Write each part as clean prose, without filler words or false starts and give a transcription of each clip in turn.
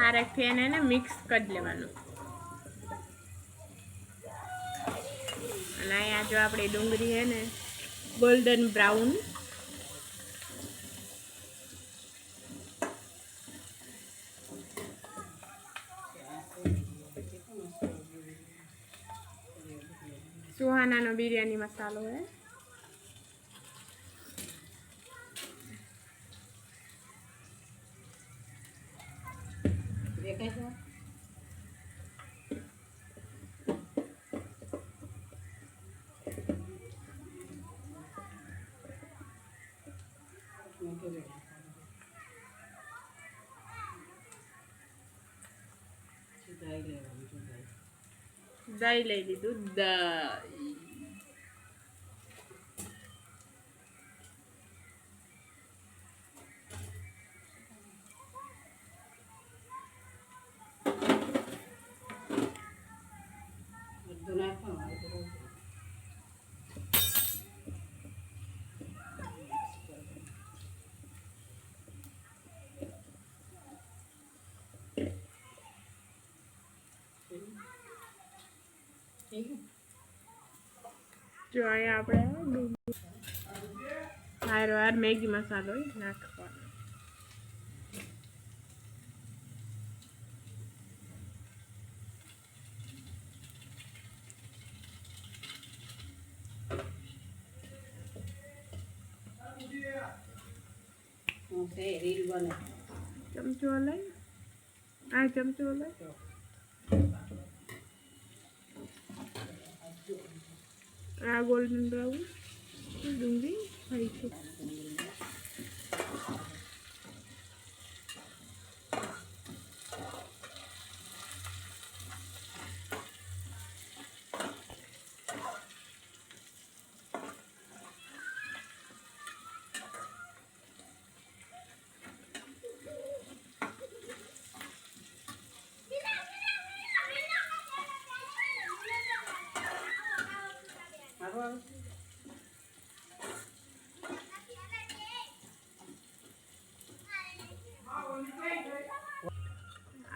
આરકથી એને મિક્સ કરી લેવાનું. અને અહીંયા જો આપણી ડુંગળી છે ને ગોલ્ડન બ્રાઉન સુહાનાનો બિરયાની મસાલો હે. દહીં લઈ લીધું. દહીં જો અહીંયા આપણે હાર મેગી મસાલો નાખવાનો. ચમચો લઈ આ ચમચો લઈ આ ગોલ્ડન બ્રાઉન ડુંગળી થઈ છે.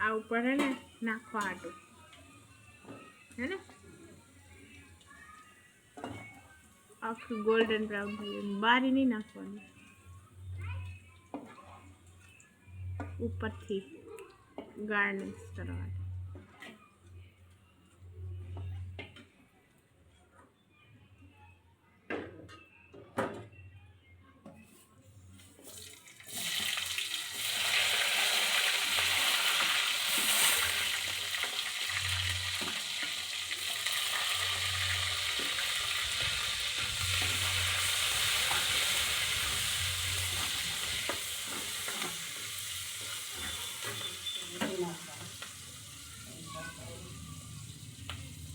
આ ઉપર હે ને નાખવા આટું હે ને આખું ગોલ્ડન બ્રાઉન થઈ ગયું. બારી નહીં નાખવાનું, ઉપરથી ગાર્નિશ કરવાનું.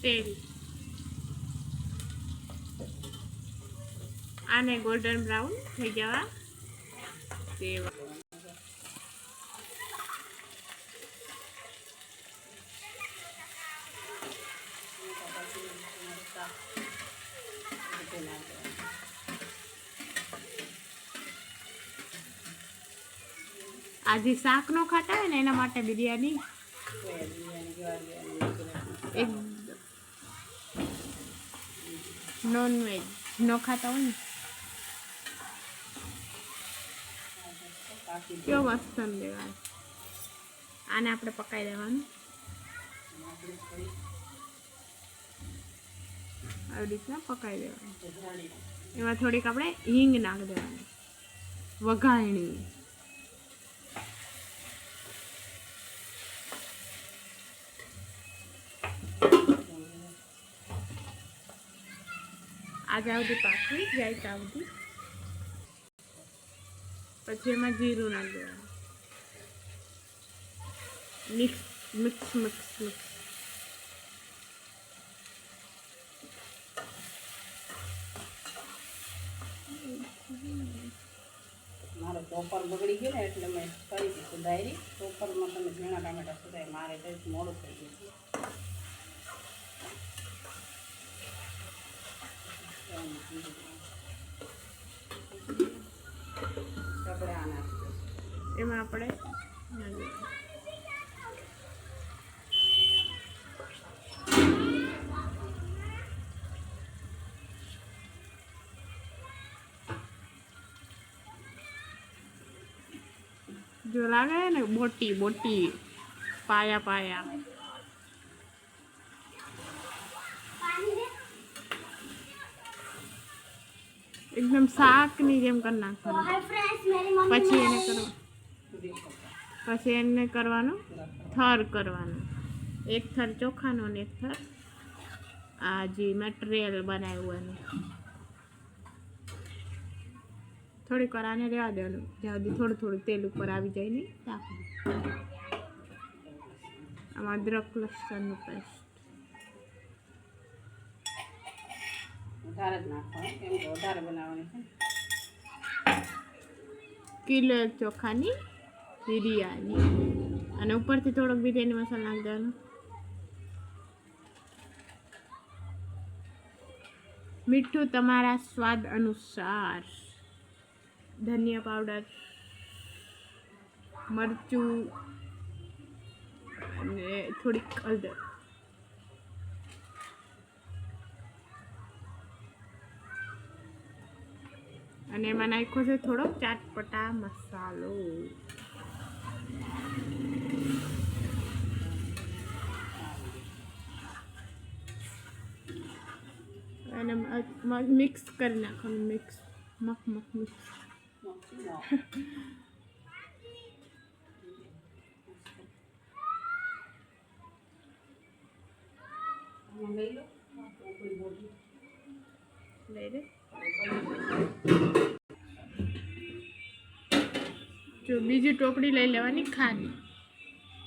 તેલ આને ગોલ્ડન બ્રાઉન થઈ જવા દેવા. આજે શાક નો ખાતા હોય ને એના માટે બિરયાની એક નોન વેજ ન ખાતા હોય ને કેવો મસ્ત દેવાનું. આને આપણે પકાવી દેવાનું આવી રીતના પકાવી દેવાનું. એમાં થોડીક આપણે હિંગ નાખી દેવાની વઘારણી. આજે આવતી પાકવી જાય તો આવતી પછી એમાં જીરું નાખી દેવાનું મિક્સ મિક્સ મિક્સ મિક્સ મારો ચોપર બગડી ગયો ને એટલે મેં કરી હતી સુધારી ચોપરમાં તમે ઝીણા ટામેટા સુધારી મારે કંઈક મોડું થઈ ગયું આપણે આ નાખીએ એમાં આપણે जो लागे है ना बोटी बोटी पाया पाया एकदम શાક ની જેમ કરી નાખવાનું પછી એને કરવાનું થર કરવાનું એક થર ચોખાનો ને એક થર આ જે મટીરિયલ બનાવ્યું એનું થોડીક વાર આને રહેવા દેવાનું જ્યાં સુધી થોડું થોડું તેલ ઉપર આવી જાય ને નાખવું આમાં અદરક લસણનું પેસ્ટ વધારે જ નાખવાનું કેમ કે વધારે બનાવવાની છે કિલો એક ચોખાની બિરયાની અને ઉપરથી થોડોક બિરયાની મસાલો નાખી દેવાનો મીઠું તમારા સ્વાદ અનુસાર ધનિયા પાવડર મરચું અને થોડીક હળદર અને એમાં નાખ્યો છે થોડોક ચાટપટા મસાલો અને મિક્સ કરી નાખવાનું મિક્સ મક મિક્સ લઈ લે જો બીજી ટોપડી લઈ લેવાની ખાલી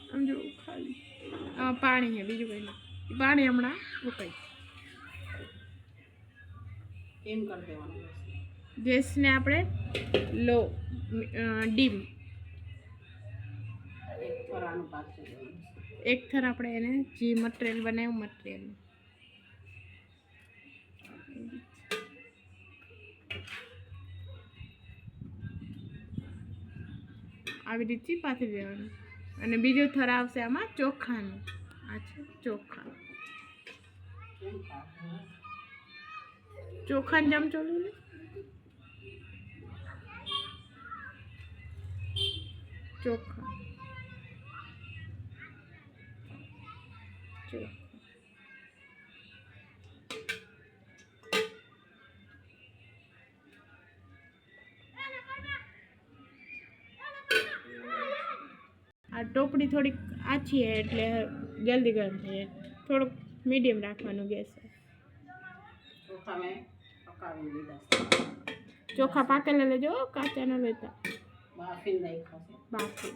સમજો ખાલી પાણી છે બીજું કંઈ નહીં પાણી હમણાં ઉકાઈ એમ કરી દેવાનું ગેસને આપણે લો ડીમ એક ફરાનું પાછું એક થર આપણે એને જે મટીરિયલ બનાવ્યું મટીરિયલ આવી રીતે પાથરી દેવાનું અને બીજો થર આવશે આમાં ચોખાનું આ છે ચોખા ચોખાનો ચમચો લઈ લે ચોખા આ ટોપડી થોડીક આછી છે એટલે જલ્દી ગરમ થઈ જાય થોડુંક મીડિયમ રાખવાનું ગેસ ચોખા મેં પકાવી લીધા ચોખા પાકેલા લેજો કાચા ન લેતા બાફીને નાખ્યા છે બાફી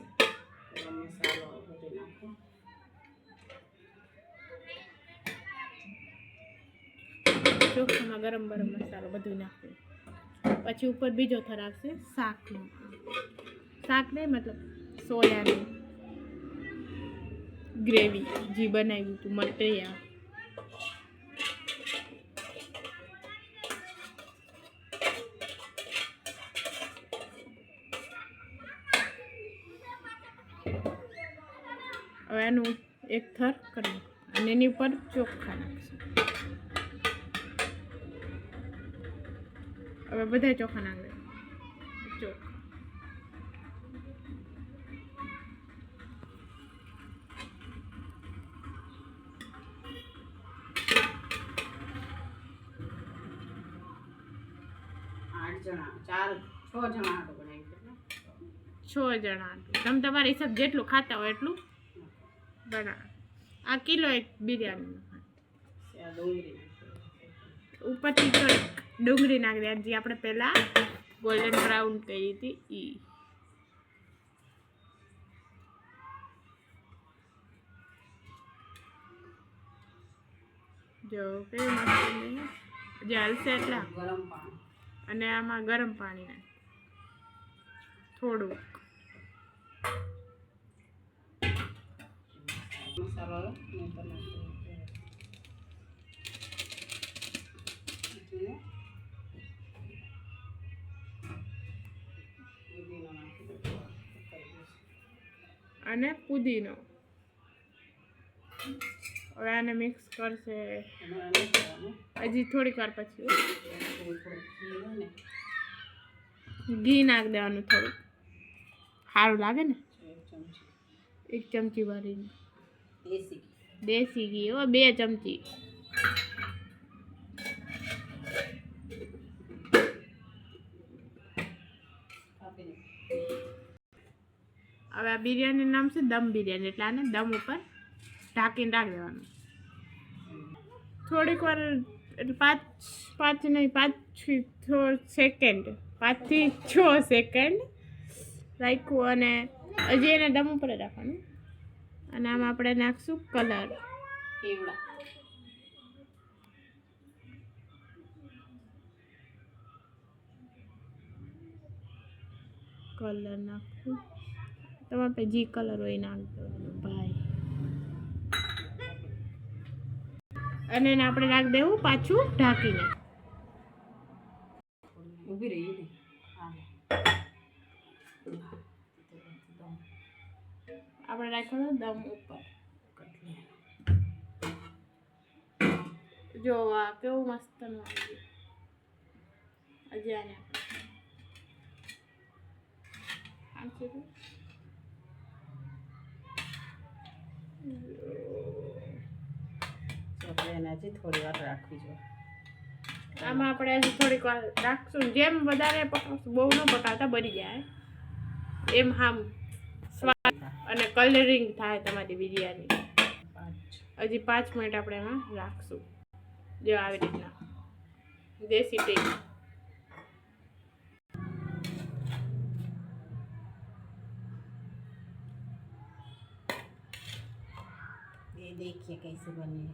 ગરમ મસાલો બધું નાખો ચોખામાં ગરમ મસાલો બધું નાખ્યું પછી ઉપર બીજો થર આવશે શાકનો શાક નહીં મતલબ સોયાની ગ્રેવી જે બનાવ્યું હતું મટીરિયલ હવે એનું એક થર કરી અને એની ઉપર ચોખા નાખીશું હવે બધા ચોખા નાખે ચોખા છ જણા તમે તમારા હિસાબ જેટલું ખાતા હોય એટલું બનાવો આ કિલો એક બિરયાની ઉપરથી થોડીક ડુંગળી નાખી દેવાની જે આપણે પહેલાં ગોલ્ડન બ્રાઉન કરી હતી એ. જો કેવી મસ્ત જે હલશે એટલા. ગરમ પાણી અને આમાં ગરમ પાણી નાખ થોડુંક. મસાલો નહીં તો નાખી દો. પુદીનો નાખી દો. અને પુદીનો. હવે આને મિક્સ કરશે તમારે નહીં કરવાનું. હજી થોડીક વાર પછી. થોડું ઘી હોય ને ઘી નાખ દેવાનું થોડુંક, સારું લાગે ને. 1 ચમચી 1 ચમચી ભરીને દેશી ઘી. દેશી ઘી હો, 2 ચમચી. આપીને હવે આ બિરયાનીનું નામ છે દમ બિરયાની, એટલે આને દમ ઉપર ઢાંકીને રાખી દેવાનું થોડીક વાર. એટલે પાંચ નહીં 5 સેકન્ડ 5 થી 6 સેકન્ડ રાખ્યું અને હજી એને દમ ઉપર જ રાખવાનું. અને આમાં આપણે નાખશું કલર. કેવડા કલર નાખશું, તમારે પાસે જે કલર હોય નાખ દેવાનો ભાઈ. અને એને આપણે નાખી દેવું પાછું ઢાંકીને. ઊભી રહી ને. હા આપણે રાખવાનું દમ ઉપર. જો આ કેવું મસ્ત નું આવી ગયું. હજી આને આપણે એને હજી થોડી વાર રાખવી જોઈએ. આમાં આપણે હજી થોડીક વાર રાખશું. જેમ વધારે પકાવશું, બહુ ન પકાવતા બળી જાય એમ. આમ સ્વાદ અને કલરિંગ થાય તમારી બિરયાની. હજી 5 મિનિટ આપણે એમાં રાખશું. જો આવી રીતના દેશી ટેક. ये देखिए कैसे बनी है.